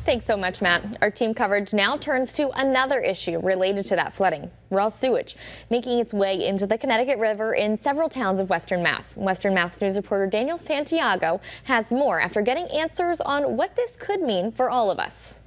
Thanks so much, Matt. Our team coverage now turns to another issue related to that flooding, raw sewage, making its way into the Connecticut River in several towns of Western Mass. Western Mass News reporter Daniel Santiago has more after getting answers on what this could mean for all of us.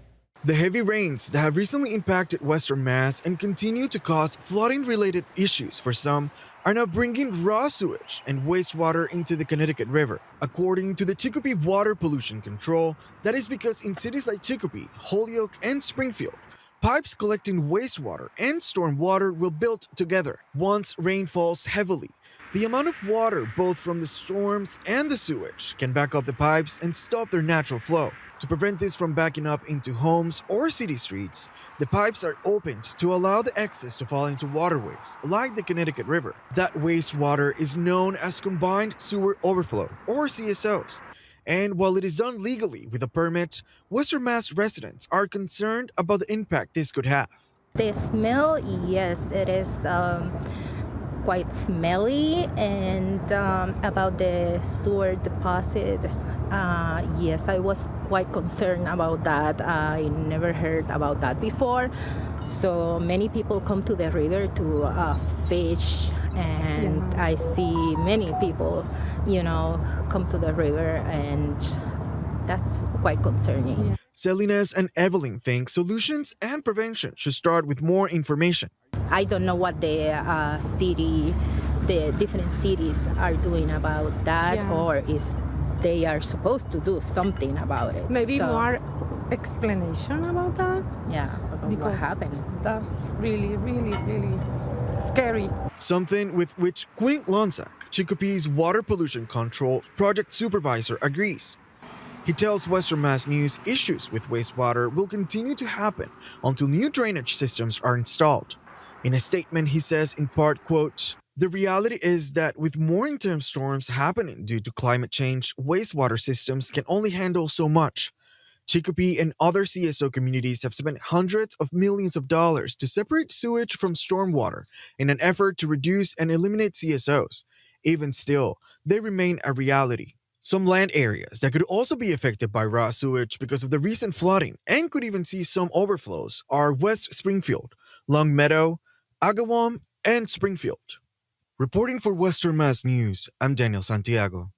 The heavy rains that have recently impacted Western Mass and continue to cause flooding-related issues for some are now bringing raw sewage and wastewater into the Connecticut River. According to the Chicopee Water Pollution Control, that is because in cities like Chicopee, Holyoke, and Springfield, pipes collecting wastewater and storm water will build together. Once rain falls heavily, the amount of water both from the storms and the sewage can back up the pipes and stop their natural flow. To prevent this from backing up into homes or city streets, the pipes are opened to allow the excess to fall into waterways, like the Connecticut River. That wastewater is known as combined sewer overflow, or CSOs. And while it is done legally with a permit, Western Mass residents are concerned about the impact this could have. The smell, yes, it is quite smelly, and about the sewer deposit, yes, I was quite concerned about that. I never heard about that before. So many people come to the river to fish, and I see many people, come to the river, and that's quite concerning. Salinas and Evelyn think solutions and prevention should start with more information. I don't know what the different cities are doing about that, or if they are supposed to do something about it. Maybe more explanation about that. Yeah, about what happened. That's really, really, really scary. Something with which Quinn Lonsack, Chicopee's water pollution control project supervisor, agrees. He tells Western Mass News issues with wastewater will continue to happen until new drainage systems are installed. In a statement, he says in part, quote, "The reality is that with more intense storms happening due to climate change, wastewater systems can only handle so much. Chicopee and other CSO communities have spent hundreds of millions of dollars to separate sewage from stormwater in an effort to reduce and eliminate CSOs. Even still, they remain a reality." Some land areas that could also be affected by raw sewage because of the recent flooding and could even see some overflows are West Springfield, Long Meadow, Agawam, and Springfield. Reporting for Western Mass News, I'm Daniel Santiago.